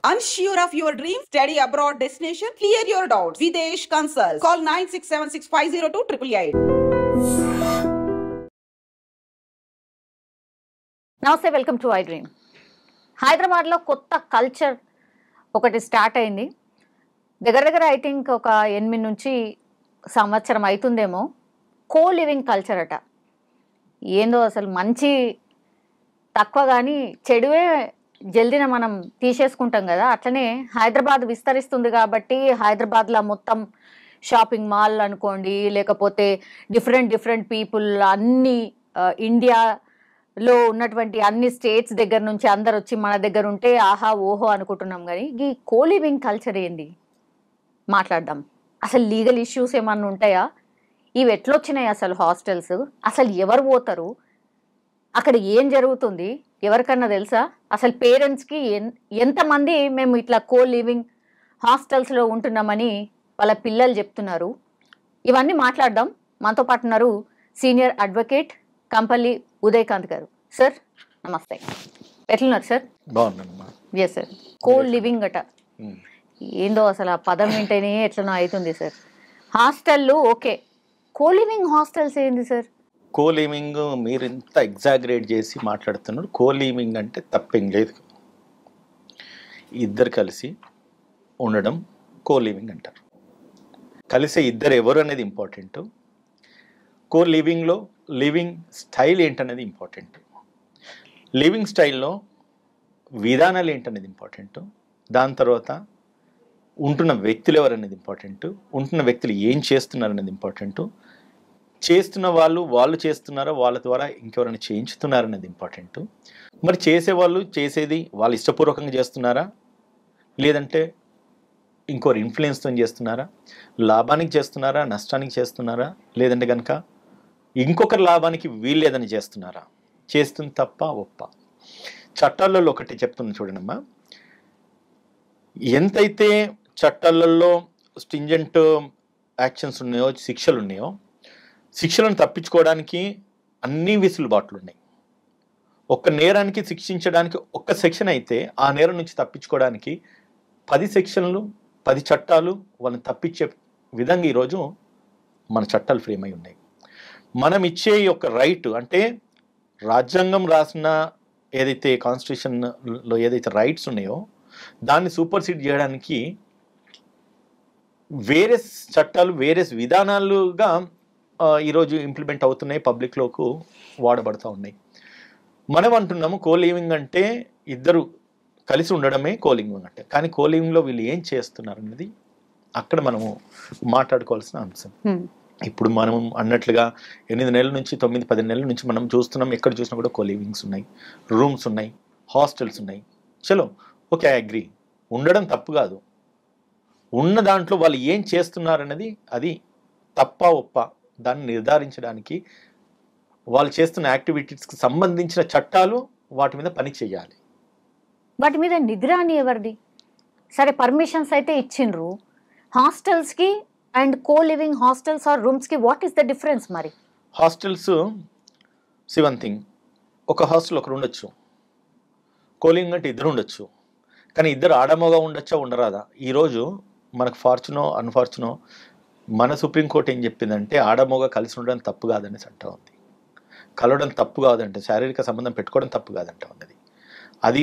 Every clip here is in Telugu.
Unsure of your dream? Study abroad destination? Clear your doubts. Videsh Consult. Call 9676502888. నమస్తే, వెల్కమ్ టు ఐ డ్రీమ్. హైదరాబాద్లో కొత్త కల్చర్ ఒకటి స్టార్ట్ అయింది. దగ్గర ఐ థింక్ ఒక 8 నుంచి సంవత్సరం అవుతుందేమో. కో లివింగ్ కల్చర్ అట. ఏందో అసలు మంచి తక్కువ కానీ చెడువే జల్దిన మనం తీసేసుకుంటాం కదా. అట్లనే హైదరాబాద్ విస్తరిస్తుంది కాబట్టి హైదరాబాద్లో మొత్తం షాపింగ్ మాల్ అనుకోండి, లేకపోతే డిఫరెంట్ పీపుల్ అన్ని ఇండియాలో ఉన్నటువంటి అన్ని స్టేట్స్ దగ్గర నుంచి అందరు వచ్చి మన దగ్గర ఉంటే ఆహా ఓహో అనుకుంటున్నాం. కానీ ఈ కో లివింగ్ కల్చర్ ఏంది మాట్లాడదాం. అసలు లీగల్ ఇష్యూస్ ఏమన్నా ఉంటాయా? ఇవి ఎట్లొచ్చినాయి? అసలు హాస్టల్స్ అసలు ఎవరు పోతారు? అక్కడ ఏం జరుగుతుంది? ఎవరికన్నా తెలుసా? అసలు పేరెంట్స్కి ఎంతమంది మేము ఇట్లా కో లివింగ్ హాస్టల్స్లో ఉంటున్నామని వాళ్ళ పిల్లలు చెప్తున్నారు? ఇవన్నీ మాట్లాడదాం. మనతో పాటు ఉన్నారు సీనియర్ అడ్వకేట్ కంపల్లి ఉదయకాంత్ గారు. సార్ నమస్తే, ఎట్లున్నారు సార్? బాగున్నాను. Yes sir. కో లివింగ్ అట ఏందో అసలు ఆ పదం వింటేనే ఎట్లనో అవుతుంది సార్. హాస్టళ్ళు ఓకే, కో లివింగ్ హాస్టల్స్ ఏంది సార్? కో లివింగ్ మీరు ఇంత ఎగ్జాగరేట్ చేసి మాట్లాడుతున్నారు. కో లివింగ్ అంటే తప్పేం లేదు. ఇద్దరు కలిసి ఉండడం కో లివింగ్ అంటారు. కలిసే ఇద్దరు ఎవరు అనేది ఇంపార్టెంట్. కో లివింగ్లో లివింగ్ స్టైల్ ఏంటనేది ఇంపార్టెంట్. లివింగ్ స్టైల్లో విధానాలు ఏంటనేది ఇంపార్టెంట్. దాని తర్వాత ఉంటున్న వ్యక్తులు ఎవరనేది ఇంపార్టెంట్. ఉంటున్న వ్యక్తులు ఏం చేస్తున్నారు అనేది ఇంపార్టెంట్. చేస్తున్న వాళ్ళు చేస్తున్నారా, వాళ్ళ ద్వారా ఇంకెవరైనా చేయించుతున్నారనేది ఇంపార్టెంట్. మరి చేసేవాళ్ళు చేసేది వాళ్ళు ఇష్టపూర్వకంగా చేస్తున్నారా, లేదంటే ఇంకోరు ఇన్ఫ్లుయెన్స్తో చేస్తున్నారా, లాభానికి చేస్తున్నారా, నష్టానికి చేస్తున్నారా, లేదంటే కనుక ఇంకొకరి లాభానికి వీళ్ళు ఏదైనా చేస్తున్నారా? చేస్తుంది తప్ప ఒప్ప. చట్టాలలో ఒకటి చెప్తుంది చూడండమ్మా. ఎంతైతే చట్టాలలో స్ట్రింజెంట్ యాక్షన్స్ ఉన్నాయో, శిక్షలు ఉన్నాయో, శిక్షలను తప్పించుకోవడానికి అన్ని వెసులుబాట్లు ఉన్నాయి. ఒక్క నేరానికి శిక్షించడానికి ఒక్క సెక్షన్ అయితే ఆ నేరం నుంచి తప్పించుకోవడానికి 10 సెక్షన్లు 10 చట్టాలు వాళ్ళని తప్పించే విధంగా ఈరోజు మన చట్టాలు ఫ్రేమ్ అయి ఉన్నాయి. మనం ఇచ్చే యొక్క రైట్ అంటే రాజ్యాంగం రాసిన ఏదైతే కాన్స్టిట్యూషన్లో ఏదైతే రైట్స్ ఉన్నాయో దాన్ని సూపర్సీడ్ చేయడానికి వేరే చట్టాలు వేరే విధానాలుగా ఈరోజు ఇంప్లిమెంట్ అవుతున్నాయి, పబ్లిక్లోకి వాడబడుతూ ఉన్నాయి. మనం అంటున్నాము కో లివింగ్ అంటే ఇద్దరు కలిసి ఉండడమే కో లివింగ్ అంటే. కానీ కో లివింగ్లో వీళ్ళు ఏం చేస్తున్నారు అనేది అక్కడ మనము మాట్లాడుకోవాల్సిన అంశం. ఇప్పుడు మనం అన్నట్లుగా 8 నెలల నుంచి 9-10 నెలల నుంచి మనం చూస్తున్నాం. ఎక్కడ చూసినా కూడా కో లివింగ్స్ ఉన్నాయి, రూమ్స్ ఉన్నాయి, హాస్టల్స్ ఉన్నాయి. చలో ఓకే, ఐ అగ్రీ, ఉండడం తప్పు కాదు. ఉన్న దాంట్లో వాళ్ళు ఏం చేస్తున్నారనేది అది తప్ప ఒప్ప దాన్ని నిర్ధారించడానికి వాళ్ళు చేస్తున్న యాక్టివిటీస్కి సంబంధించిన చట్టాలు వాటి మీద పని చేయాలి. వాటి మీద నిద్రాని ఎవరిది? సరే, పర్మిషన్స్ అయితే ఇచ్చిండ్రు. హాస్టల్స్కి and co living hostels or రూమ్స్కి వాట్ ఈస్ ద డిఫరెన్స్? మరి హాస్టల్స్ వన్ థింగ్, ఒక హాస్టల్ ఒకరు ఉండొచ్చు. కో లివింగ్ అంటే ఇద్దరు ఉండొచ్చు. కానీ ఇద్దరు ఆడమోగా ఉండొచ్చా, ఉండరాదా? ఈరోజు మనకు ఫార్చునో అన్ఫార్చునో మన సుప్రీంకోర్టు ఏం చెప్పిందంటే ఆడమోగా కలిసి ఉండడం తప్పు కాదని చట్టం ఉంది. కలవడం తప్పు కాదంటే, శారీరక సంబంధం పెట్టుకోవడం తప్పు కాదంట ఉన్నది. అది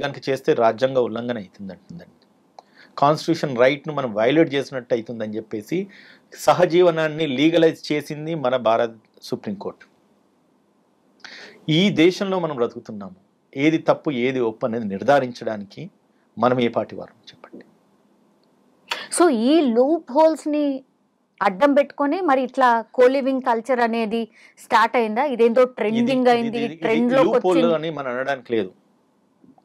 కనుక చేస్తే రాజ్యాంగ ఉల్లంఘన అవుతుంది అంటుందండి. కాన్స్టిట్యూషన్ రైట్ను మనం వైలేట్ చేసినట్టు అవుతుందని చెప్పేసి సహజీవనాన్ని లీగలైజ్ చేసింది మన భారత సుప్రీంకోర్టు. ఈ దేశంలో మనం బ్రతుకుతున్నాము. ఏది తప్పు ఏది ఒప్పు అనేది నిర్ధారించడానికి మనం ఏ పార్టీ వారు చెప్పండి. సో ఈ లూప్ హోల్స్ని అడ్డం పెట్టుకొని మరి ఇట్లా కో లివింగ్ కల్చర్ అనేది స్టార్ట్ అయిందా? ఇదేందో ట్రెండింగ్ అయింది, ట్రెండ్లో అని మనం అనడానికి లేదు.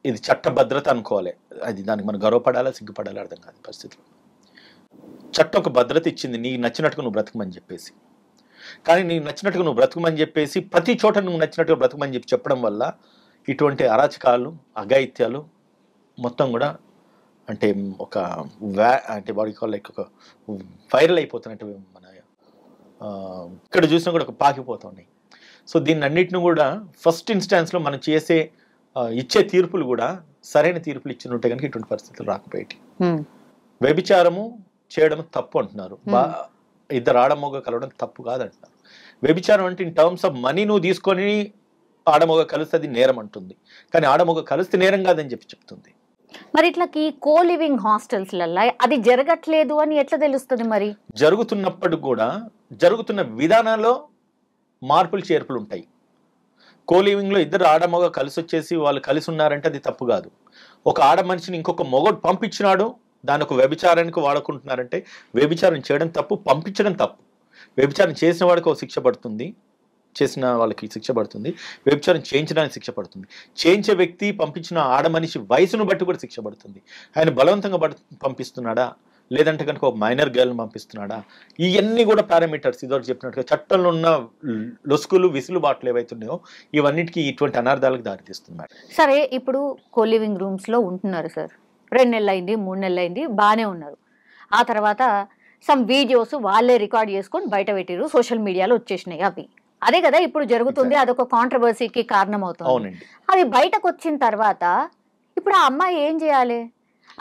ఇది చట్టభద్రత అనుకోవాలి. అది దానికి మనం గర్వపడాలా సిగ్గుపడాలా అర్థం కాదు పరిస్థితిలో. చట్టం ఒక భద్రత ఇచ్చింది, నీకు నచ్చినట్టుగా నువ్వు బ్రతకమని చెప్పేసి. కానీ నీకు నచ్చినట్టుగా నువ్వు బ్రతకమని చెప్పేసి ప్రతి చోట నువ్వు నచ్చినట్టుగా బ్రతకమని చెప్పడం వల్ల ఇటువంటి అరాచకాలు, అఘాయిత్యాలు మొత్తం కూడా అంటే ఒక అంటే బాడీ కాల్ లైక్ ఒక వైరల్ అయిపోతున్నట్టు మన ఇక్కడ చూసినా కూడా ఒక పాకిపోతున్నాయి. సో దీన్ని అన్నిటిని కూడా ఫస్ట్ ఇన్స్టాన్స్లో మనం చేసే ఇచ్చే తీర్పులు కూడా సరైన తీర్పులు ఇచ్చినట్టే కనుక ఇటువంటి పరిస్థితులు రాకపోయేటి. వ్యభిచారము చేయడం తప్పు అంటున్నారు, ఇద్దరు ఆడమొగ కలవడం తప్పు కాదంటున్నారు. వ్యభిచారం అంటే ఇన్ టర్మ్స్ ఆఫ్ మనీ నువ్వు తీసుకొని ఆడమొగ కలిస్తే అది నేరం అంటుంది, కానీ ఆడమొగ కలిస్తే నేరం కాదని చెప్తుంది. మరి ఇట్లకి కో లివింగ్ హాస్టల్స్లలో అది జరగట్లేదు అని ఎట్లా తెలుస్తుంది? మరి జరుగుతున్నప్పుడు కూడా జరుగుతున్న విధానాల్లో మార్పులు చేర్పులు ఉంటాయి. కో లివింగ్లో ఇద్దరు ఆడమొగ కలిసి వచ్చేసి వాళ్ళు కలిసి ఉన్నారంటే అది తప్పు కాదు. ఒక ఆడ మనిషిని ఇంకొక మొగడు పంపించినాడు, దాని ఒక వ్యభిచారానికి వాడుకుంటున్నారంటే వ్యభిచారం చేయడం తప్పు, పంపించడం తప్పు. వ్యభిచారం చేసిన వాడికి ఒక శిక్ష పడుతుంది, చేసిన వాళ్ళకి శిక్ష పడుతుంది. వ్యభిచారం చేయించడానికి శిక్ష పడుతుంది. చేయించే వ్యక్తి పంపించిన ఆడ మనిషి వయసును బట్టి కూడా శిక్ష పడుతుంది. ఆయన బలవంతంగా పంపిస్తున్నాడా, లేదంటే కనుక ఒక మైనర్ గర్ల్ని పంపిస్తున్నాడా, ఇవన్నీ కూడా పారామీటర్స్ ఇదివరకు చెప్పినట్టుగా చట్టంలో ఉన్న లొసుకులు విసులుబాట్లు ఏవైతున్నాయో ఇవన్నిటికీ ఇటువంటి అనార్థాలకు దారితీస్తున్నారు. సరే, ఇప్పుడు కో లివింగ్ రూమ్స్లో ఉంటున్నారు సార్, 2 నెలలు అయింది, 3 నెలలు అయింది, బాగానే ఉన్నారు. ఆ తర్వాత సమ్ వీడియోస్ వాళ్ళే రికార్డ్ చేసుకొని బయట పెట్టిరు, సోషల్ మీడియాలో వచ్చేసినాయి. అదే కదా ఇప్పుడు జరుగుతుంది, అదొక కాంట్రవర్సీకి కారణం అవుతుంది. అది బయటకు వచ్చిన తర్వాత ఇప్పుడు ఆ అమ్మాయి ఏం చేయాలి?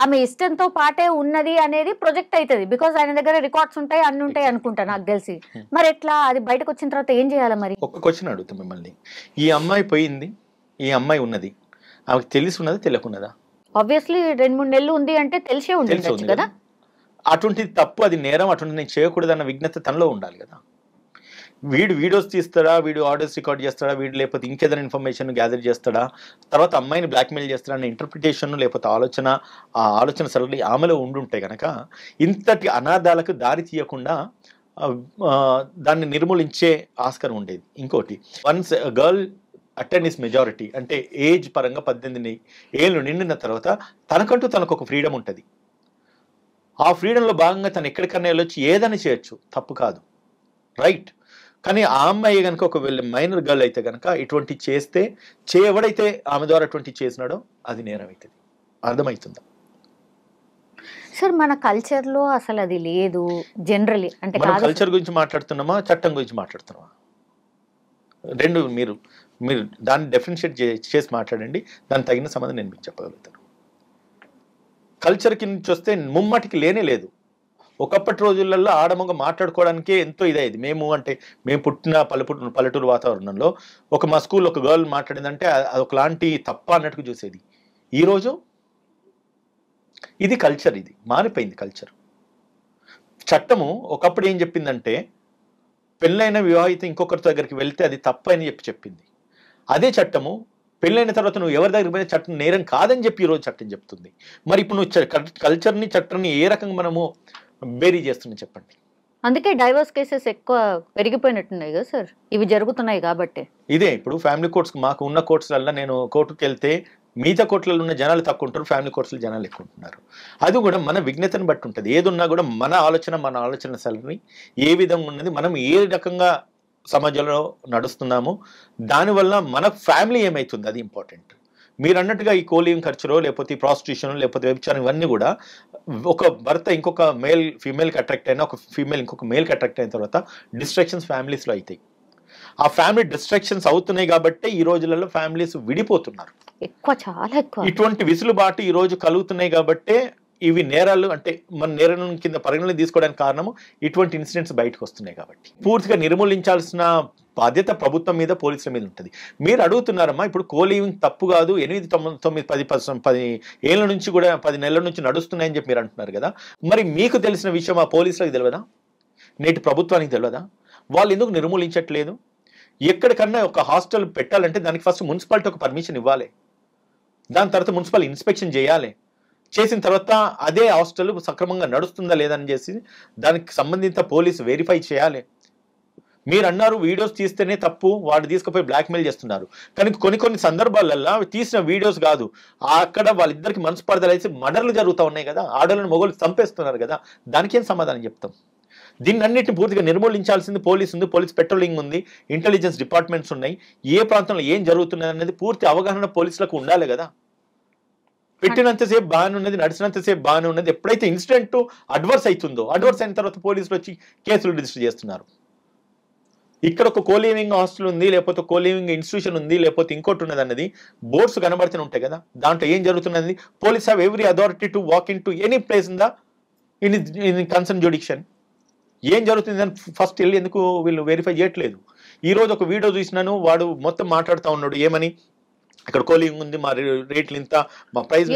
ఆమె ఇష్టంతో పాటే ఉన్నది అనేది ప్రొజెక్ట్ అవుతుంది, బికాజ్ ఆయన దగ్గర రికార్డ్స్ ఉంటాయి, అన్ని ఉంటాయి అనుకుంటా నాకు తెలిసి. మరి ఎట్లా అది బయటకు వచ్చిన తర్వాత ఏం చేయాలి? మరి ఒక క్వశ్చన్ అడుగుతాం మిమ్మల్ని, ఈ అమ్మాయి పోయింది, ఈ అమ్మాయి ఉన్నది, ఆమెకు తెలిసి ఉన్నదా తెలియకున్నదా? ఆబ్వియస్లీ 2-3 నెలలు ఉంది అంటే తెలిసే ఉంటుంది కదా. అటువంటిది తప్పు, అది నేరం, అటువంటి నేను చేయకూడదు అన్న విజ్ఞత తనలో ఉండాలి కదా. వీడు వీడియోస్ తీస్తాడా, వీడు ఆడియోస్ రికార్డ్ చేస్తాడా, వీడు లేకపోతే ఇంకేదైనా ఇన్ఫర్మేషన్ గ్యాదర్ చేస్తాడా, తర్వాత అమ్మాయిని బ్లాక్మెయిల్ చేస్తాడా అనే ఇంటర్ప్రిటేషన్ లేకపోతే ఆ ఆలోచన సరళి ఆమెలో ఉండుంటే కనుక ఇంతటి అనార్థాలకు దారి తీయకుండా దాన్ని నిర్మూలించే ఆస్కారం ఉండేది. ఇంకోటి, వన్స్ గర్ల్ అటెండ్ మెజారిటీ అంటే ఏజ్ పరంగా 18 ఏళ్ళు నిండిన తర్వాత తనకంటూ తనకు ఒక ఫ్రీడమ్ ఉంటుంది. ఆ ఫ్రీడంలో భాగంగా తను ఎక్కడికన్నా వెళ్ళొచ్చి ఏదైనా చేయొచ్చు, తప్పు కాదు, రైట్. కానీ ఆ అమ్మాయి కనుక ఒకవేళ మైనర్ గర్ల్ అయితే కనుక ఇటువంటి చేస్తే ఎవడైతే ఆమె ద్వారా అటువంటి చేసినాడో అది నేరం అవుతుంది. అర్థమవుతుందా సార్? మన కల్చర్లో అసలు అది లేదు జనరలీ. అంటే మనం కల్చర్ గురించి మాట్లాడుతున్నామా, చట్టం గురించి మాట్లాడుతున్నామా? రెండు మీరు దాన్ని డెఫినిషియేట్ చేసి మాట్లాడండి, దానికి తగిన సంబంధం నేను మీకు చెప్పగలుగుతాను. కల్చర్కి నుంచి వస్తే ముమ్మటికి లేనే లేదు. ఒకప్పటి రోజులలో ఆడమొగ మాట్లాడుకోవడానికే ఎంతో ఇదైంది. మేము పుట్టిన పల్లెటూరు వాతావరణంలో మా స్కూల్లో ఒక గర్ల్ మాట్లాడిందంటే అది ఒకలాంటి తప్ప అన్నట్టుగా చూసేది. ఈరోజు ఇది కల్చర్, ఇది మారిపోయింది కల్చర్. చట్టము ఒకప్పుడు ఏం చెప్పిందంటే పెళ్ళైన వివాహిత ఇంకొకరి దగ్గరికి వెళ్తే అది తప్పు అని చెప్పింది. అదే చట్టము పెళ్ళైన తర్వాత నువ్వు ఎవరి దగ్గరికి పోయినా చట్టం నేరం కాదని చెప్పి ఈరోజు చట్టం చెప్తుంది. మరి ఇప్పుడు నువ్వు కల్చర్ని చట్టాన్ని ఏ రకంగా మనము బేరీ చేస్తున్నాం చెప్పండి. అందుకే డైవర్స్ కేసెస్ ఎక్కువ పెరిగిపోయినట్టున్నాయి కదా సార్, ఇవి జరుగుతున్నాయి కాబట్టి. ఇదే ఇప్పుడు ఫ్యామిలీ కోర్ట్స్, మాకు ఉన్న కోర్ట్స్లలో నేను కోర్టుకు వెళ్తే మిగతా కోర్టులలో ఉన్న జనాలు తక్కువ ఉంటారు, ఫ్యామిలీ కోర్ట్స్లో జనాలు ఎక్కువ ఉంటున్నారు. అది కూడా మన విజ్ఞతను బట్టి ఉంటుంది. ఏది ఉన్నా కూడా మన ఆలోచన సరళి ఏ విధంగా ఉన్నది, మనం ఏ రకంగా సమాజంలో నడుస్తున్నాము, దానివల్ల మన ఫ్యామిలీ ఏమవుతుంది అది ఇంపార్టెంట్. మీరు అన్నట్టుగా ఈ కోలింగ్ ఖర్చులో లేకపోతే ఈ ప్రాస్టిట్యూషన్ లేకపోతే వ్యభిచారం ఇవన్నీ కూడా ఒక భర్త ఇంకొక ఫీమేల్కి అట్రాక్ట్ అయినా, ఒక ఫీమేల్ ఇంకొక మేల్కి అట్రాక్ట్ అయిన తర్వాత డిస్ట్రాక్షన్స్ ఫ్యామిలీస్లో అవుతాయి. ఆ ఫ్యామిలీ డిస్ట్రాక్షన్స్ అవుతున్నాయి కాబట్టి ఈ రోజులలో ఫ్యామిలీస్ విడిపోతున్నారు ఎక్కువ, చాలా ఎక్కువ. ఇటువంటి విసులుబాటు ఈ రోజు కలుగుతున్నాయి కాబట్టి ఇవి నేరాలు అంటే మన నేరం కింద పరిగణన తీసుకోవడానికి కారణము ఇటువంటి ఇన్సిడెంట్స్ బయటకు వస్తున్నాయి కాబట్టి పూర్తిగా నిర్మూలించాల్సిన బాధ్యత ప్రభుత్వం మీద, పోలీసుల మీద ఉంటుంది. మీరు అడుగుతున్నారమ్మా, ఇప్పుడు కోలివింగ్ తప్పు కాదు, 8, 9, 10 ఏళ్ళ నుంచి కూడా 10 నెలల నుంచి నడుస్తున్నాయని చెప్పి మీరు అంటున్నారు కదా. మరి మీకు తెలిసిన విషయం ఆ పోలీసులకు తెలియదా, నేటి ప్రభుత్వానికి తెలియదా? వాళ్ళు ఎందుకు నిర్మూలించట్లేదు? ఎక్కడికన్నా ఒక హాస్టల్ పెట్టాలంటే దానికి ఫస్ట్ మున్సిపాలిటీ ఒక పర్మిషన్ ఇవ్వాలి, దాని తర్వాత మున్సిపల్ ఇన్స్పెక్షన్ చేయాలి, చేసిన తర్వాత అదే హాస్టల్ సక్రమంగా నడుస్తుందా లేదని చేసి దానికి సంబంధిత పోలీసు వెరిఫై చేయాలి. మీరు అన్నారు వీడియోస్ తీస్తేనే తప్పు, వాడు తీసుకుపోయి బ్లాక్మెయిల్ చేస్తున్నారు. కానీ కొన్ని సందర్భాలలో తీసిన వీడియోస్ కాదు, అక్కడ వాళ్ళిద్దరికి మనస్పర్ధలు అయితే మర్డర్లు జరుగుతూ ఉన్నాయి కదా, ఆడలను మొగోళ్ళు చంపేస్తున్నారు కదా, దానికేం సమాధానం చెప్తాం? దీన్ని అన్నింటిని పూర్తిగా నిర్మూలించాల్సింది పోలీసు ఉంది, పోలీస్ పెట్రోలింగ్ ఉంది, ఇంటెలిజెన్స్ డిపార్ట్మెంట్స్ ఉన్నాయి. ఏ ప్రాంతంలో ఏం జరుగుతున్నది అనేది పూర్తి అవగాహన పోలీసులకు ఉండాలి కదా. పెట్టినంతసేపు బాగానే ఉన్నది, నడిచినంతసేపు బాగానే ఉన్నది, ఎప్పుడైతే ఇన్సిడెంట్ అడ్వర్స్ అవుతుందో, అడ్వర్స్ అయిన తర్వాత పోలీసులు వచ్చి కేసులు రిజిస్టర్ చేస్తున్నారు. ఇక్కడ ఒక కోలివింగ్ హాస్టల్ ఉంది, లేకపోతే కోలివింగ్ ఇన్స్టిట్యూషన్ ఉంది, లేకపోతే ఇంకోటి ఉన్నది అన్నది బోర్డ్స్ కనబడుతూనే ఉంటాయి కదా. దాంట్లో ఏం జరుగుతున్నది, police have every authority to walk in to any place in the in concern jurisdiction. ఏం జరుగుతుంది అని ఫస్ట్ వెళ్ళి ఎందుకు వీళ్ళు వెరిఫై చేయట్లేదు? ఈ రోజు ఒక వీడియో చూసినాను, వాడు మొత్తం మాట్లాడుతూ ఉన్నాడు ఏమని, ఇక్కడ కోలింగ్ ఉంది, మా రేట్లు ఇంత, మా ప్రైస్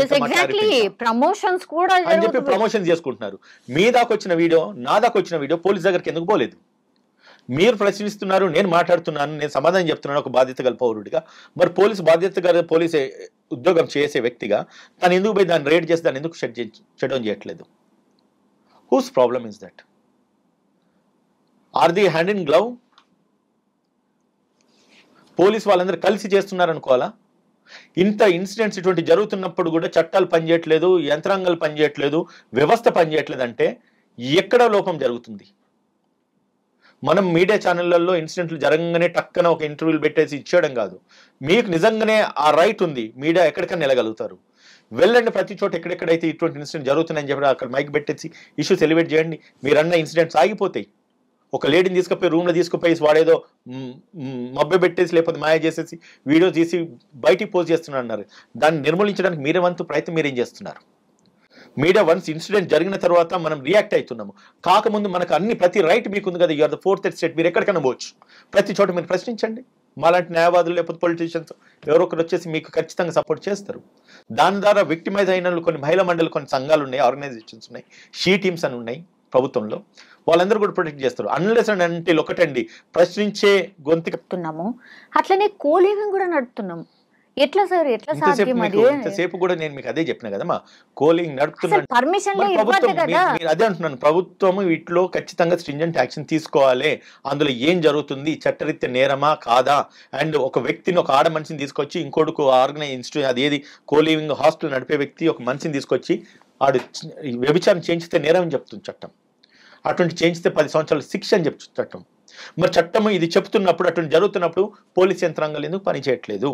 ప్రమోషన్స్ కూడా అని చెప్పి ప్రమోషన్ చేసుకుంటున్నారు. మీ దాకా వచ్చిన వీడియో, నా దాకా వచ్చిన వీడియో పోలీస్ దగ్గరికి ఎందుకు పోలేదు? మీరు ప్రశ్నిస్తున్నారు, నేను మాట్లాడుతున్నాను, నేను సమాధానం చెప్తున్నాను ఒక బాధ్యత గల పౌరుడిగా. మరి పోలీస్ ఉద్యోగం చేసే వ్యక్తిగా తను ఎందుకు పోయి దాన్ని రేట్ చేసి దాన్ని ఎందుకు షట్ డౌన్ చేయట్లేదు? Whose problem is that? Are the hand in glove? Police వాళ్ళందరూ కలిసి చేస్తున్నారు అనుకోవాలా? ఇంత ఇన్సిడెంట్స్ ఇటువంటి జరుగుతున్నప్పుడు కూడా చట్టాలు పనిచేయట్లేదు, యంత్రాంగాలు పనిచేయట్లేదు, వ్యవస్థ పనిచేయట్లేదు అంటే ఎక్కడ లోపం జరుగుతుంది? మనం మీడియా ఛానళ్లలో ఇన్సిడెంట్లు జరగగానే టక్కన ఒక ఇంటర్వ్యూలు పెట్టేసి ఇచ్చేయడం కాదు. మీకు నిజంగానే ఆ రైట్ ఉంది, మీడియా ఎక్కడికైనా నిలగలుగుతారు. వెళ్ళండి ప్రతి చోట ఎక్కడెక్కడైతే ఇటువంటి ఇన్సిడెంట్ జరుగుతున్నాయని చెప్పి అక్కడ మైక్ పెట్టేసి ఇష్యూస్ ఎలివేట్ చేయండి. మీరన్న ఇన్సిడెంట్స్ ఆగిపోతాయి. ఒక లేడీని తీసుకుపోయి రూమ్లో తీసుకుపోయి వాడేదో మబ్బె పెట్టేసి లేకపోతే మాయ చేసేసి వీడియో తీసి బయటికి పోస్ట్ చేస్తున్నారు అన్నారు. దాన్ని నిర్మూలించడానికి మీరే వంతు ప్రయత్నం మీరేం చేస్తున్నారు? మీడియా వన్స్ ఇన్సిడెంట్ జరిగిన తర్వాత మనం రియాక్ట్ అవుతున్నాము. కాకముందు మనకు ప్రతి రైట్ మీకు ఉంది కదా. యూఆర్ ద ఫోర్త్ స్టేట్, మీరు ఎక్కడికైనా పోవచ్చు. ప్రతి చోట మీరు ప్రశ్నించండి. మాలాంటి న్యాయవాదులు లేకపోతే పొలిటీషియన్స్ ఎవరో ఒకరు వచ్చేసి మీకు ఖచ్చితంగా సపోర్ట్ చేస్తారు. దాని ద్వారా విక్టిమైజ్ అయిన కొన్ని మహిళా మండలి, కొన్ని సంఘాలు ఉన్నాయి, ఆర్గనైజేషన్స్ ఉన్నాయి, షీ టీమ్స్ అని ఉన్నాయి ప్రభుత్వంలో, వాళ్ళందరూ కూడా ప్రొటెక్ట్ చేస్తారు. అన్లెస్ అండ్ అంటే ఒకటండి, ప్రశ్నించే గొంతు చెప్తున్నాము. అట్లనే కోలివింగ్ కూడా నడుపుతున్నాము. ఎట్లా సార్, ఎట్లా సాధ్యం? ఇంతసేపు కూడా నేను మీకు అదే చెప్పిన కదమ్మా, కోలింగ్ నడుపుతున్నాను. పర్మిషన్ అదే అంటున్నాను, ప్రభుత్వం వీటిలో ఖచ్చితంగా స్ట్రింజెంట్ యాక్షన్ తీసుకోవాలి. అందులో ఏం జరుగుతుంది, చట్టరీత్యా నేరమా కాదా? అండ్ ఒక వ్యక్తిని, ఒక ఆడ మనిషిని తీసుకొచ్చి ఇంకోటికి ఆర్గనైజ్ ఇన్స్టిట్యూట్, అదేది కోలివింగ్ హాస్టల్ నడిపే వ్యక్తి ఒక మనిషిని తీసుకొచ్చి ఆడు వ్యభిచారం చేయించితే నేరం అని చెప్తుంది చట్టం. అటువంటి చేయించితే 10 సంవత్సరాల శిక్ష అని చెప్తుంది చట్టం. మరి చట్టం ఇది చెప్తున్నప్పుడు, అటువంటి జరుగుతున్నప్పుడు పోలీస్ యంత్రాంగాలు ఎందుకు పని చేయట్లేదు?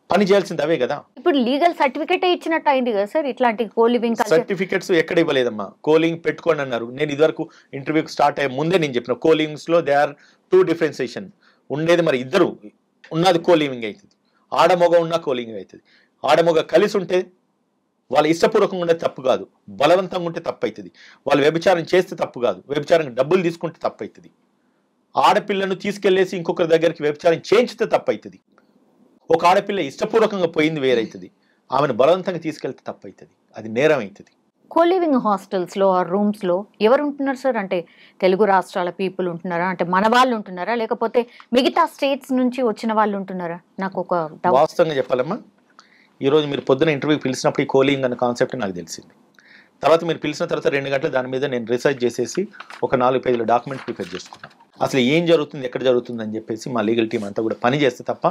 పని చేయాల్సింది అవే కదా. ఇప్పుడు లీగల్ సర్టిఫికేట్ ఇచ్చినట్టు అయింది కదా సార్. ఇట్లాంటి కోలివింగ్ సర్టిఫికేట్స్ ఎక్కడ ఇవ్వలేదమ్మా. కోలింగ్ పెట్టుకోండి అన్నారు. నేను ఇదివరకు ఇంటర్వ్యూకి స్టార్ట్ అయ్యే ముందే నేను చెప్పిన, కోలింగ్స్ లో దే ఆర్ 2 డిఫరెన్సియేషన్ ఉండేది. మరి ఇద్దరు ఉన్నది కోలివింగ్ అవుతుంది, ఆడమొగ ఉన్న కోలింగ్ అవుతుంది. ఆడమొగ కలిసి ఉంటే వాళ్ళ ఇష్టపూర్వకంగా ఉంటే తప్పు కాదు, బలవంతంగా ఉంటే తప్పు అవుతుంది. వాళ్ళు వ్యభిచారం చేస్తే తప్పు కాదు, వ్యభిచారం డబ్బులు తీసుకుంటే తప్పు అవుతుంది. ఆడపిల్లను తీసుకెళ్లేసి ఇంకొకరి దగ్గరికి వ్యభిచారం చేయించితే తప్పు అవుతుంది. ఒక ఆడపిల్ల ఇష్టపూర్వకంగా పోయింది వేరైతుంది, ఆమెను బలవంతంగా తీసుకెళ్తే తప్పు అవుతుంది, అది నేరం అవుతుంది. కోలివింగ్ హాస్టల్స్ లో ఆ రూమ్స్ లో ఎవరు ఉంటున్నారు సార్? అంటే తెలుగు రాష్ట్రాల పీపుల్ ఉంటున్నారా, అంటే మన వాళ్ళు ఉంటున్నారా, లేకపోతే మిగతా స్టేట్స్ నుంచి వచ్చిన వాళ్ళు ఉంటున్నారా? నాకు ఒక వాస్తవంగా చెప్పాలమ్మా, ఈరోజు మీరు పొద్దున ఇంటర్వ్యూకి పిలిచినప్పుడు ఈ కోలింగ్ అనే కాన్సెప్ట్ నాకు తెలిసింది. తర్వాత మీరు పిలిచిన తర్వాత 2 గంటలు దాని మీద నేను రీసెర్చ్ చేసేసి ఒక 4 పేజీల డాక్యుమెంట్ ప్రిపేర్ చేసుకున్నాను. అసలు ఏం జరుగుతుంది, ఎక్కడ జరుగుతుంది అని చెప్పేసి మా లీగల్ టీం అంతా కూడా పని చేస్తే తప్ప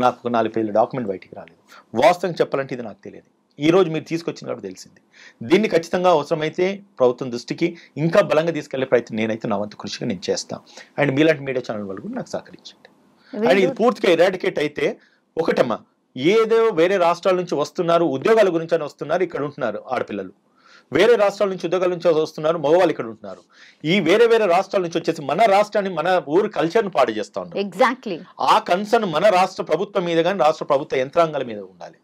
నాకు ఒక 4 పేజీల డాక్యుమెంట్ బయటికి రాలేదు. వాస్తవం చెప్పాలంటే ఇది నాకు తెలియదు. ఈ రోజు మీరు తీసుకొచ్చిన కాబట్టి తెలిసింది. దీన్ని ఖచ్చితంగా అవసరమైతే ప్రభుత్వం దృష్టికి ఇంకా బలంగా తీసుకెళ్లే ప్రయత్నం నేనైతే నా వంతు కృషిగా నేను చేస్తాను. అండ్ మీలాంటి మీడియా ఛానల్ వాళ్ళు కూడా నాకు సహకరించండి. అండ్ ఇది పూర్తిగా ఇరాడికేట్ అయితే ఒకటమ్మా, ఏదో వేరే రాష్ట్రాల నుంచి వస్తున్నారు, ఉద్యోగాల గురించి అని వస్తున్నారు, ఇక్కడ ఉంటున్నారు ఆడపిల్లలు. వేరే రాష్ట్రాల నుంచి ఉద్యోగాల నుంచి వస్తున్నారు, మగవాళ్ళు ఇక్కడ ఉంటున్నారు. ఈ వేరే రాష్ట్రాల నుంచి వచ్చేసి మన రాష్ట్రాన్ని, మన ఊరు కల్చర్ని పాడు చేస్తా ఉన్నారు. ఎగ్జాక్ట్లీ ఆ కన్సర్న్ మన రాష్ట్ర ప్రభుత్వం మీద కానీ రాష్ట్ర ప్రభుత్వ యంత్రాంగాల మీద ఉండాలి.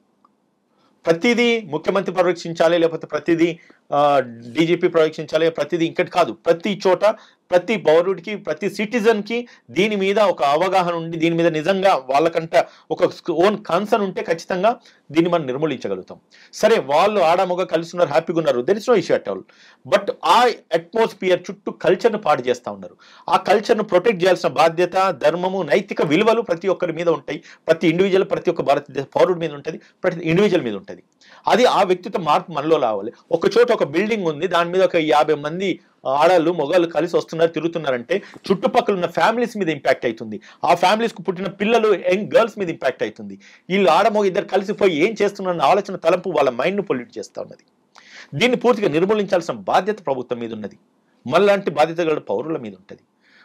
ప్రతిదీ ముఖ్యమంత్రి పర్యవేక్షించాలి, లేకపోతే ప్రతిదీ డీజీపీ పర్యవేక్షించాలి, ప్రతిదీ ఇంకటి కాదు. ప్రతి చోట ప్రతి పౌరుడికి, ప్రతి సిటిజన్కి దీని మీద ఒక అవగాహన ఉండి, దీని మీద నిజంగా వాళ్ళకంట ఒక ఓన్ కన్సర్న్ ఉంటే ఖచ్చితంగా దీన్ని మనం నిర్మూలించగలుగుతాం. సరే, వాళ్ళు ఆడమొగ కలిసి ఉన్నారు, హ్యాపీగా ఉన్నారు, there is no issue at all. But ఆ అట్మాస్ఫియర్ చుట్టూ కల్చర్ను పాడు చేస్తూ ఉన్నారు. ఆ కల్చర్ను ప్రొటెక్ట్ చేయాల్సిన బాధ్యత, ధర్మము, నైతిక విలువలు ప్రతి ఒక్కరి మీద ఉంటాయి. ప్రతి ఇండివిజువల్, ప్రతి ఒక్క భారతదేశ పౌరుడి మీద ఉంటుంది, ప్రతి ఇండివిజువల్ మీద ఉంటుంది. అది ఆ వ్యక్తిత్వ మార్పు మనలో రావాలి. ఒక చోట ఒక బిల్డింగ్ ఉంది, దాని మీద ఒక 50 మంది ఆడళ్ళు మొగాళ్ళు కలిసి వస్తున్నారు, తిరుగుతున్నారంటే చుట్టుపక్కల ఉన్న ఫ్యామిలీస్ మీద ఇంపాక్ట్ అవుతుంది. ఆ ఫ్యామిలీస్ కు పుట్టిన పిల్లలు, యంగ్ గర్ల్స్ మీద ఇంపాక్ట్ అవుతుంది. వీళ్ళు ఆడమొగ ఇద్దరు కలిసిపోయి ఏం చేస్తున్నారన్న ఆలోచన తలంపు వాళ్ళ మైండ్ను పొల్యూట్ చేస్తూ ఉన్నది. దీన్ని పూర్తిగా నిర్మూలించాల్సిన బాధ్యత ప్రభుత్వం మీద ఉన్నది, మనలాంటి బాధ్యత గల పౌరుల మీద ఉంటుంది.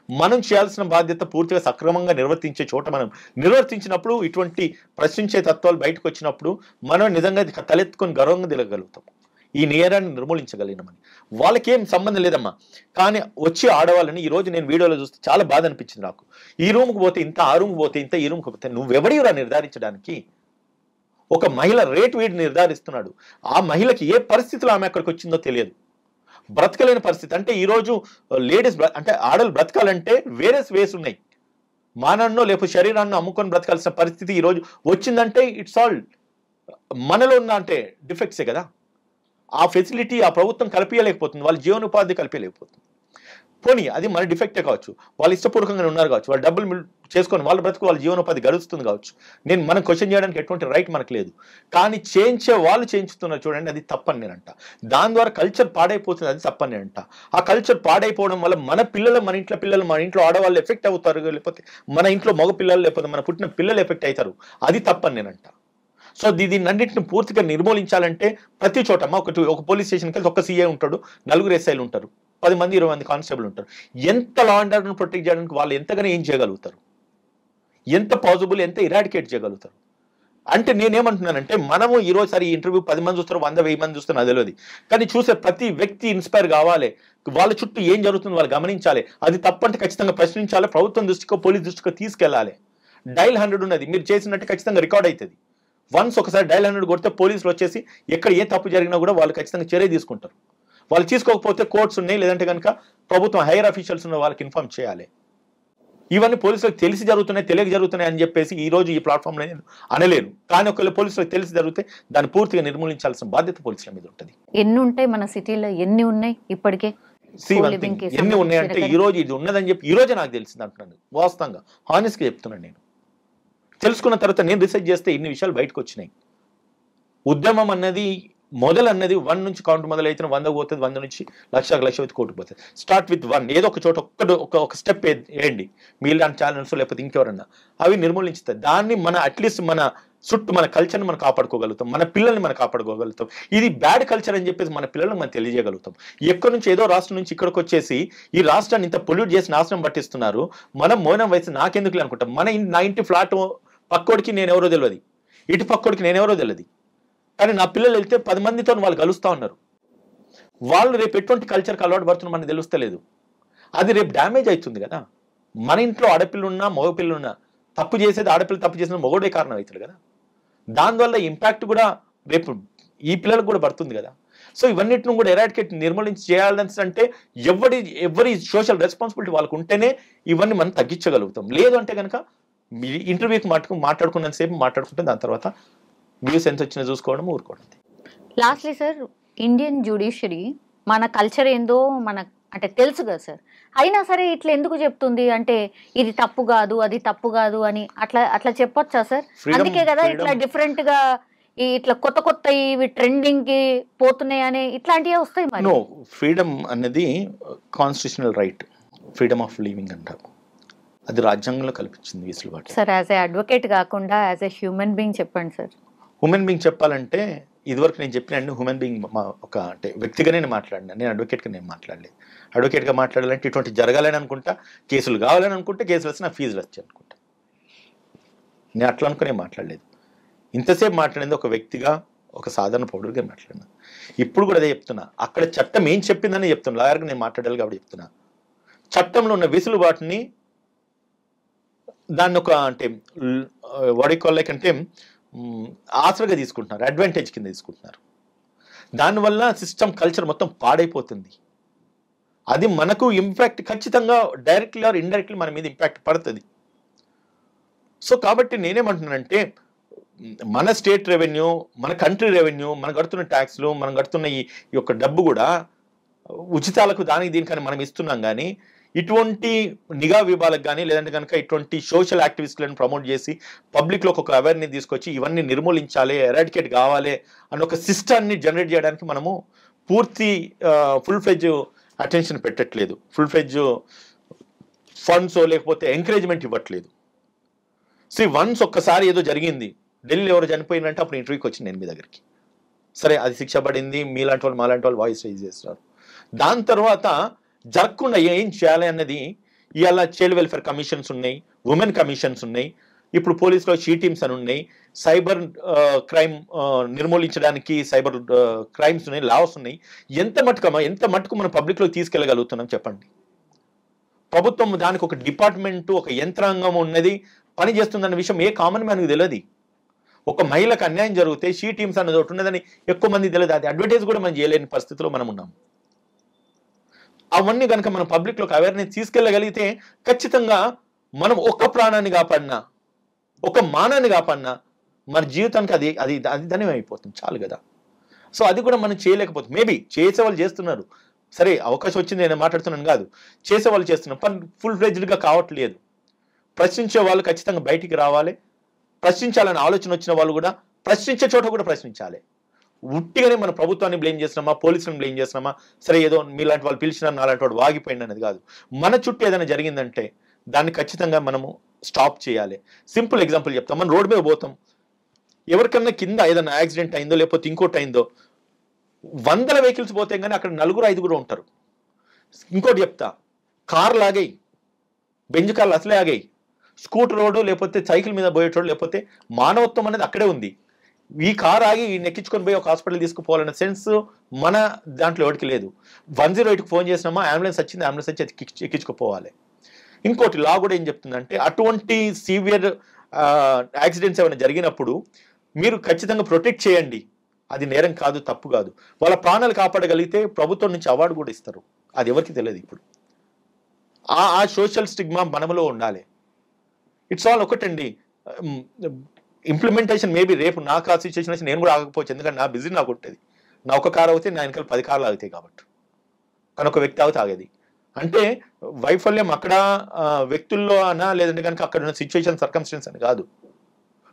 మనం చేయాల్సిన బాధ్యత పూర్తిగా సక్రమంగా నిర్వర్తించే చోట మనం నిర్వర్తించినప్పుడు, ఇటువంటి ప్రశ్నించే తత్వాలు బయటకు వచ్చినప్పుడు మనం నిజంగా తలెత్తుకొని గర్వంగా తిరగలుగుతాం. ఈ నేరాన్ని నిర్మూలించగలిగినామని. వాళ్ళకేం సంబంధం లేదమ్మా. కానీ వచ్చి ఆడవాళ్ళని ఈరోజు నేను వీడియోలో చూస్తే చాలా బాధ అనిపించింది నాకు. ఈ రూమ్కి పోతే ఇంత, ఆ రూమ్కి పోతే ఇంత, ఈ రూమ్కి పోతే నువ్వెవడిరా నిర్ధారించడానికి? ఒక మహిళ రేట్ వీడు నిర్ధారిస్తున్నాడు. ఆ మహిళకి ఏ పరిస్థితిలో ఆమె అక్కడికి వచ్చిందో తెలియదు. బ్రతకలేని పరిస్థితి. అంటే ఈరోజు లేడీస్ అంటే ఆడలు బ్రతకాలంటే వేరే వేస్ ఉన్నాయి. మానన్నో లేకపోతే శరీరాన్ని అమ్ముకొని బ్రతకాల్సిన పరిస్థితి ఈరోజు వచ్చిందంటే ఇట్స్ ఆల్ మనలో ఉన్న అంటే డిఫెక్ట్సే కదా. ఆ ఫెసిలిటీ ఆ ప్రభుత్వం కల్పించలేకపోతుంది, వాళ్ళ జీవనోపాధి కల్పించలేకపోతుంది. పోనీ అది మన డిఫెక్టే కావచ్చు, వాళ్ళు ఇష్టపూర్వకంగా ఉన్నారు కావచ్చు, వాళ్ళు డబ్బులు చేసుకొని వాళ్ళ బ్రతుకు వాళ్ళ జీవనోపాధి గడుస్తుంది కావచ్చు. మనం క్వశ్చన్ చేయడానికి ఎటువంటి రైట్ మనకు లేదు. కానీ చేయించే వాళ్ళు చేయించుతున్నారు చూడండి, అది తప్పని నేనంట. దాని ద్వారా కల్చర్ పాడైపోతుంది, అది తప్పని నేనంట. ఆ కల్చర్ పాడైపోవడం వల్ల మన పిల్లలు, మన ఇంట్లో ఆడవాళ్ళు ఎఫెక్ట్ అవుతారు, లేకపోతే మన ఇంట్లో మగ పిల్లలు, లేకపోతే మన పుట్టిన పిల్లలు ఎఫెక్ట్ అవుతారు, అది తప్పని నేనంట. సో దీన్ని అన్నింటిని పూర్తిగా నిర్మూలించాలంటే ప్రతి చోట ఒక పోలీస్ స్టేషన్కి వెళ్తే ఒక సీఐ ఉంటాడు, 4 ఎస్ఐలు ఉంటారు, 10 మంది 20 మంది కానిస్టేబుల్ ఉంటారు. ఎంత లా అండ్ ఆర్డర్ను ప్రొటెక్ట్ చేయడానికి వాళ్ళు ఎంతగానో ఏం చేయగలుగుతారు, ఎంత పాసిబుల్, ఎంత ఇరాడికేట్ చేయగలుగుతారు. అంటే నేనేమంటున్నానంటే మనము ఈరోజు సరే ఈ ఇంటర్వ్యూ 10 మంది చూస్తారు, 100-1000 మంది చూస్తారు, అది తెలియదు. కానీ చూసే ప్రతి వ్యక్తి ఇన్స్పైర్ కావాలి, వాళ్ళ చుట్టూ ఏం జరుగుతుందో వాళ్ళు గమనించాలి. అది తప్పంటే ఖచ్చితంగా ప్రశ్నించాలి, ప్రభుత్వం దృష్టికో పోలీస్ దృష్టికో తీసుకెళ్ళాలి. డైల్ 100 ఉన్నది, మీరు చేసినట్టు ఖచ్చితంగా రికార్డ్ అవుతుంది. వన్స్ ఒకసారి డైల్ 100 కొడితే పోలీసులు వచ్చేసి ఎక్కడ ఏ తప్పు జరిగినా కూడా వాళ్ళు ఖచ్చితంగా చర్య తీసుకుంటారు. వాళ్ళు తీసుకోకపోతే కోర్ట్స్ ఉన్నాయి, లేదంటే కనుక ప్రభుత్వం హైయర్ అఫీషియల్స్ ఉన్న వాళ్ళకి ఇన్ఫార్మ్ చేయాలి. ఇవన్నీ పోలీసులకు తెలిసి జరుగుతున్నాయి, తెలియక జరుగుతున్నాయి అని చెప్పేసి ఈ రోజు ఈ ప్లాట్ఫామ్లో నేను అనలేను. కానీ ఒకవేళ పోలీసులకు తెలిసి జరిగితే దాన్ని పూర్తిగా నిర్మూలించాల్సిన బాధ్యత పోలీసుల మీద ఉంటుంది. ఎన్ని ఉంటాయి మన సిటీలో, ఎన్ని ఉన్నాయి ఇప్పటికే? ఎన్ని ఉన్నాయంటే ఈ రోజు ఇది ఉన్నదని చెప్పి ఈ రోజే నాకు తెలిసింది అంటున్నాను. వాస్తవంగా హానెస్ట్గా చెప్తున్నాను. నేను తెలుసుకున్న తర్వాత నేను రీసెర్చ్ చేస్తే ఇన్ని విషయాలు బయటకు వచ్చినాయి. ఉద్యమం అన్నది మొదలన్నది 1 నుంచి కౌంట్ మొదలైతే 100 పోతుంది, 100 నుంచి 1,00,000 కోటికి పోతుంది. స్టార్ట్ విత్ 1, ఏదో ఒక చోట ఒక స్టెప్ వేయండి. మీ ఇలాంటి ఛానల్స్ లేకపోతే ఇంకెవరన్నా అవి నిర్మూలించుతాయి. దాన్ని మన అట్లీస్ట్ మన చుట్టూ మన కల్చర్ని మనం కాపాడుకోగలుగుతాం, మన పిల్లల్ని మనం కాపాడుకోగలుగుతాం. ఇది బ్యాడ్ కల్చర్ అని చెప్పేసి మన పిల్లలకు మనం తెలియజేయగలుగుతాం. ఎక్కడి నుంచి ఏదో రాష్ట్రం నుంచి ఇక్కడికి వచ్చేసి ఈ రాష్ట్రాన్ని ఇంత పొల్యూట్ చేసి నాశనం పట్టిస్తున్నారు, మనం మౌనం వయసు నాకెందుకు అనుకుంటాం. నా ఇంటి ఫ్లాట్ పక్కోడికి నేనెవరో తెలియదు, ఇటు పక్కోడికి నేనెవరో తెలియదు. కానీ నా పిల్లలు వెళ్తే 10 మందితో వాళ్ళు కలుస్తూ ఉన్నారు. వాళ్ళు రేపు ఎటువంటి కల్చర్కి అలవాటు పడుతున్నా మనకు తెలుస్తలేదు. అది రేపు డ్యామేజ్ అవుతుంది కదా. మన ఇంట్లో ఆడపిల్లున్నా మగపిల్లున్నా తప్పు చేసేది ఆడపిల్ల, తప్పు చేసిన మగోడే కారణం అవుతుంది కదా. దానివల్ల ఇంపాక్ట్ కూడా రేపు ఈ పిల్లలకు కూడా పడుతుంది కదా. సో ఇవన్నిటిని కూడా ఎరాడికేట్ నిర్మూలించి చేయాలని అంటే ఎవరి సోషల్ రెస్పాన్సిబిలిటీ వాళ్ళకు ఉంటేనే ఇవన్నీ మనం తగ్గించగలుగుతాం. లేదు అంటే కనుక ఇంటర్వ్యూకి మాట్లాడుకున్నంతసేపు మాట్లాడుకుంటే దాని తర్వాత వ్యూస్ ఎంత వచ్చినా చూసుకోవడం, ఊరుకోవడం. లాస్ట్లీ సార్, ఇండియన్ జ్యుడిషియరీ మన కల్చర్ ఏందో అంటే తెలుసు కదా సార్, అయినా సరే ఇట్లా ఎందుకు చెప్తుంది అంటే ఇది తప్పు కాదు, అది తప్పు కాదు అని అట్లా చెప్పొచ్చా సార్? అందుకే కదా ఇట్లా డిఫరెంట్ గా ఇట్లా కొత్త ఇవి ట్రెండింగ్ కి పోతున్నాయి అని ఇట్లాంటివి వస్తాయి. మరి ఫ్రీడమ్ అనేది constitutional right, freedom of living అంటారు. అది రాజ్యాంగంలో కల్పించింది వెసులుబాటు. సార్ యాజ్ ఏ అడ్వకేట్ కాకుండా యాజ్ ఏ హ్యూమన్ బీయింగ్ చెప్పండి సార్. హ్యూమన్ బీయింగ్ చెప్పాలంటే ఇదివరకు నేను చెప్పిన హ్యూమన్ బీయింగ్ ఒక అంటే వ్యక్తిగానే నేను మాట్లాడినా, నేను అడ్వకేట్గా నేను మాట్లాడలేదు. అడ్వకేట్గా మాట్లాడాలంటే ఇటువంటి జరగాలని అనుకుంటా, కేసులు కావాలని అనుకుంటే, కేసులు వచ్చి నా ఫీజులు వచ్చాయి అనుకుంటా. నేను అట్లా అనుకునే మాట్లాడలేదు. ఇంతసేపు మాట్లాడింది ఒక వ్యక్తిగా, ఒక సాధారణ పౌరుడిగా మాట్లాడినా. ఇప్పుడు కూడా అదే చెప్తున్నా. అక్కడ చట్టం ఏం చెప్పిందని చెప్తున్నా, లాయర్గా నేను మాట్లాడాలి కాబట్టి చెప్తున్నా. చట్టంలో ఉన్న వెసులుబాటుని దాన్ని ఒక అంటే వాడికోలేకంటే ఆసరగా తీసుకుంటున్నారు, అడ్వాంటేజ్ కింద తీసుకుంటున్నారు. దానివల్ల సిస్టమ్ కల్చర్ మొత్తం పాడైపోతుంది. అది మనకు ఇంపాక్ట్ ఖచ్చితంగా డైరెక్ట్లీ ఆర్ ఇండైరెక్ట్లీ మన మీద ఇంపాక్ట్ పడుతుంది. సో కాబట్టి నేనేమంటున్నానంటే మన స్టేట్ రెవెన్యూ, మన కంట్రీ రెవెన్యూ, మనం కడుతున్న ట్యాక్స్లు, మనం కడుతున్న ఈ యొక్క డబ్బు కూడా ఉచితాలకు దానికి దీనికని మనం ఇస్తున్నాం. కానీ ఇటువంటి నిఘా విభాగాలకు కానీ లేదంటే కనుక ఇటువంటి సోషల్ యాక్టివిస్టులను ప్రమోట్ చేసి పబ్లిక్లో ఒక అవేర్నెస్ తీసుకొచ్చి ఇవన్నీ నిర్మూలించాలి, ఎరాడికేట్ కావాలి అన్న ఒక సిస్టాన్ని జనరేట్ చేయడానికి మనము పూర్తి ఫుల్ ఫ్లెడ్జ్ అటెన్షన్ పెట్టట్లేదు, ఫుల్ ఫ్లెడ్జ్ ఫండ్స్ లేకపోతే ఎంకరేజ్మెంట్ ఇవ్వట్లేదు. వన్స్ ఒక్కసారి ఏదో జరిగింది, ఢిల్లీలో ఎవరు చనిపోయినంటే అప్పుడు ఇంటర్వ్యూకి వచ్చింది నేను మీ దగ్గరికి. సరే అది శిక్ష పడింది, మీలాంటి వాళ్ళు మాలాంటి వాళ్ళు వాయిస్ రైజ్ చేస్తున్నారు. దాని తర్వాత జరగకుండా ఏం చేయాలి అన్నది ఇవాళ చైల్డ్ వెల్ఫేర్ కమిషన్స్ ఉన్నాయి, ఉమెన్ కమిషన్స్ ఉన్నాయి, ఇప్పుడు పోలీసులో షీ టీమ్స్ అని ఉన్నాయి, సైబర్ క్రైమ్ నిర్మూలించడానికి సైబర్ క్రైమ్స్ ఉన్నాయి, లాస్ ఉన్నాయి. ఎంత మటుకు మనం పబ్లిక్లో తీసుకెళ్ళగలుగుతున్నాం చెప్పండి. ప్రభుత్వం దానికి ఒక డిపార్ట్మెంట్, ఒక యంత్రాంగం ఉన్నది, పని చేస్తుందన్న విషయం ఏ కామన్ మ్యాన్కి తెలియదు. ఒక మహిళకు అన్యాయం జరిగితే షీ టీమ్స్ అన్నది ఒకటి ఉన్నదని ఎక్కువ మంది తెలియదు. అది అడ్వర్టైజ్ కూడా మనం చేయలేని పరిస్థితిలో మనం ఉన్నాం. అవన్నీ కనుక మనం పబ్లిక్లోకి అవేర్నెస్ తీసుకెళ్ళగలిగితే ఖచ్చితంగా మనం ఒక్క ప్రాణాన్ని కాపాడినా, ఒక మానాన్ని కాపాడినా మన జీవితానికి అది అది అది ధన్యం అయిపోతుంది, చాలు కదా. సో అది కూడా మనం చేయలేకపోతుంది. మేబీ చేసేవాళ్ళు చేస్తున్నారు, సరే అవకాశం వచ్చింది నేను మాట్లాడుతున్నాను కాదు, చేసేవాళ్ళు చేస్తున్నారు, పని ఫుల్ ఫ్లెడ్జ్డ్గా కావట్లేదు. ప్రశ్నించే వాళ్ళు ఖచ్చితంగా బయటికి రావాలి. ప్రశ్నించాలని ఆలోచన వచ్చిన వాళ్ళు కూడా ప్రశ్నించే చోట కూడా ప్రశ్నించాలి. ఉట్టిగానే మన ప్రభుత్వాన్ని బ్లేమ్ చేస్తున్నామా, పోలీసులను బ్లేమ్ చేస్తున్నామా, సరే ఏదో మీలాంటి వాళ్ళు పిలిచినా నాలాంటి వాడు వాగిపోయింది అనేది కాదు. మన చుట్టూ ఏదైనా జరిగిందంటే దాన్ని ఖచ్చితంగా మనము స్టాప్ చేయాలి. సింపుల్ ఎగ్జాంపుల్ చెప్తాం. మనం రోడ్డు మీద పోతాం, ఎవరికన్నా కింద ఏదైనా యాక్సిడెంట్ అయిందో లేకపోతే ఇంకోటి అయిందో, 100 వెహికల్స్ పోతే కానీ అక్కడ 4-5 ఉంటారు. ఇంకోటి చెప్తా, కార్ లాగాయి, బెంజ్ కార్లు అసలే ఆగాయి, స్కూటర్ రోడ్డు లేకపోతే సైకిల్ మీద పోయేటోడు, లేకపోతే మానవత్వం అనేది అక్కడే ఉంది. ఈ కార్ ఆగి నెక్కించుకొని పోయి ఒక హాస్పిటల్ తీసుకుపోవాలన్న సెన్స్ మన దాంట్లో ఎవరికి లేదు. 108కి ఫోన్ చేసినామా, అంబులెన్స్ వచ్చింది, అంబులెన్స్ వచ్చి ఎక్కించుకుపోవాలి. ఇంకోటి లా కూడా ఏం చెప్తుందంటే అటువంటి సివియర్ యాక్సిడెంట్స్ ఏమైనా జరిగినప్పుడు మీరు ఖచ్చితంగా ప్రొటెక్ట్ చేయండి. అది నేరం కాదు, తప్పు కాదు. వాళ్ళ ప్రాణాలు కాపాడగలిగితే ప్రభుత్వం నుంచి అవార్డు కూడా ఇస్తారు. అది ఎవరికి తెలియదు. ఇప్పుడు ఆ సోషల్ స్టిగ్మా మనలో ఉండాలి. ఇట్స్ ఆల్ ఒకటండి. ఇంప్లిమెంటేషన్ మేబీ రేపు నాకు ఆ సిచ్యువేషన్ వచ్చి నేను కూడా ఆగకపోవచ్చు, ఎందుకంటే నా బిజీ నాకు ఉంటుంది. నా ఒక కారు అవుతే నా వెనకాల 10 కార్లు ఆగుతాయి కాబట్టి, కానీ ఒక వ్యక్తి అవుతే ఆగేది. అంటే వైఫల్యం అక్కడ వ్యక్తుల్లో అనా, లేదంటే కనుక అక్కడ ఉన్న సిచ్యువేషన్ సర్కమ్స్టెన్స్ అని కాదు.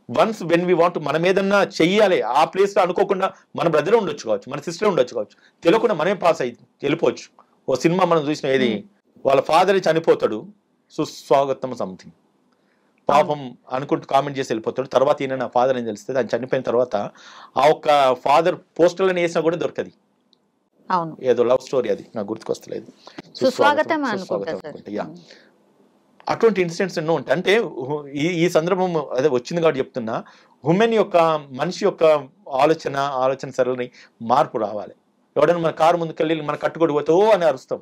వన్స్ వెన్ వీ వాంట్ మనం ఏదన్నా చెయ్యాలి, ఆ ప్లేస్లో అనుకోకుండా మన బ్రదర్ ఉండొచ్చు కావచ్చు, మన సిస్టర్ ఉండొచ్చు కావచ్చు, తెలియకుండా మనమే పాస్ అయ్యి వెళ్ళిపోవచ్చు. ఓ సినిమా మనం చూసిన ఏది, వాళ్ళ ఫాదర్ చనిపోతాడు, సుస్వాగతం సంథింగ్, పాపం అనుకుంటూ కామెంట్ చేసి వెళ్ళిపోతాడు. తర్వాత ఈయన నా ఫాదర్ అని తెలుస్తుంది. ఆయన చనిపోయిన తర్వాత ఆ ఒక్క ఫాదర్ పోస్టర్లను వేసినా కూడా దొరకది. అవును, ఏదో లవ్ స్టోరీ, అది నాకు గుర్తుకొస్తలేదు. సుస్వాగతం. అటువంటి ఇన్సిడెంట్స్ ఎన్నో ఉంటాయి. అంటే ఈ సందర్భం అదే వచ్చింది కాబట్టి చెప్తున్నా, ఉమెన్ యొక్క మనిషి యొక్క ఆలోచన సరళని మార్పు రావాలి. ఎవడైనా మన కారు ముందుకెళ్ళి మన కట్టుకోడి పోతే ఓ అని అరుస్తాం.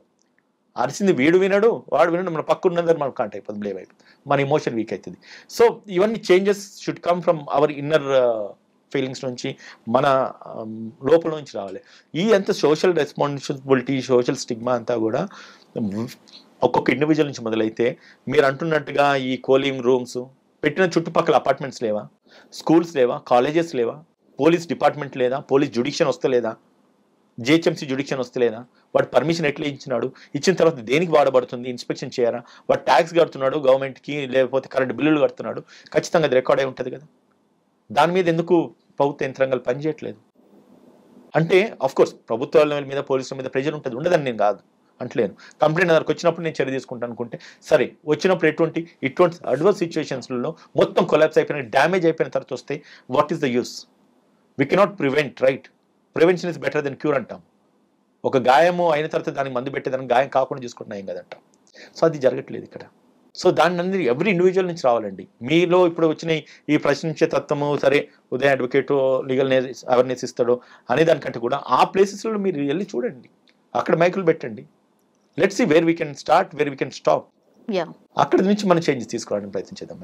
అరిసింది వీడు వినడు, వాడు వినడు, మన పక్క ఉన్నదని మనకు కాంట్ అయిపోతుంది, బ్లేమ్ అయిపోతుంది, మన ఇమోషన్ వీక్ అవుతుంది. సో ఇవన్నీ changes should come from our inner feelings నుంచి, మన లోపల నుంచి రావాలి. ఈ అంత సోషల్ రెస్పాన్సిబిలిటీ, సోషల్ స్టిగ్మా అంతా కూడా ఒక్కొక్క ఇండివిజువల్ నుంచి మొదలైతే, మీరు అంటున్నట్టుగా ఈ కోలింగ్ రూమ్స్ పెట్టిన చుట్టుపక్కల అపార్ట్మెంట్స్ లేవా, స్కూల్స్ లేవా, కాలేజెస్ లేవా, పోలీస్ డిపార్ట్మెంట్ లేదా, పోలీస్ జ్యుడిక్షన్ వస్తలేదా, జిహెచ్ఎంసీ జ్యుడిక్షన్ వస్తలేదా, వాడు పర్మిషన్ ఎట్లా ఇచ్చినాడు, ఇచ్చిన తర్వాత దేనికి వాడబడుతుంది, ఇన్స్పెక్షన్ చేయరా, వాడు ట్యాక్స్ కడుతున్నాడు గవర్నమెంట్కి, లేకపోతే కరెంట్ బిల్లులు కడుతున్నాడు, ఖచ్చితంగా అది రికార్డ్ అయి ఉంటుంది కదా. దాని మీద ఎందుకు ప్రభుత్వ యంత్రాంగాలు పనిచేయట్లేదు? అంటే అఫ్కోర్స్ ప్రభుత్వాల మీద, పోలీసుల మీద ప్రెజర్ ఉంటుంది, ఉండదని నేను కాదు అంటలేను. కంప్లైంట్ దగ్గరకు వచ్చినప్పుడు నేను చర్య తీసుకుంటాను అనుకుంటే సరే, వచ్చినప్పుడు ఇటువంటి అడ్వర్స్ సిచ్యువేషన్స్లో మొత్తం కొలాప్స్ అయిపోయిన, డ్యామేజ్ అయిపోయిన తర్వాత వస్తే what is the use? We cannot prevent, right? Prevention is better than cure అంటాం. ఒక గాయము అయిన తర్వాత దానికి మందు పెట్టేదానికి గాయం కాకుండా చూసుకుంటున్నా ఏం కదంటాం. సో అది జరగట్లేదు ఇక్కడ. సో దాన్ని అందరి ఎవ్రీ ఇండివిజువల్ నుంచి రావాలండి. మీలో ఇప్పుడు వచ్చిన ఈ ప్రశ్నించే తత్వము, సరే ఉదయం అడ్వకేట్ లీగల్ అవేర్నెస్ ఇస్తాడు అనే దానికంటే కూడా ఆ ప్లేసెస్లో మీరు వెళ్ళి చూడండి, అక్కడ మైకులు పెట్టండి. Let's see where we can start, where we can stop. అక్కడి నుంచి మనం చేంజెస్ తీసుకోవడానికి ప్రయత్నించేద్దాం.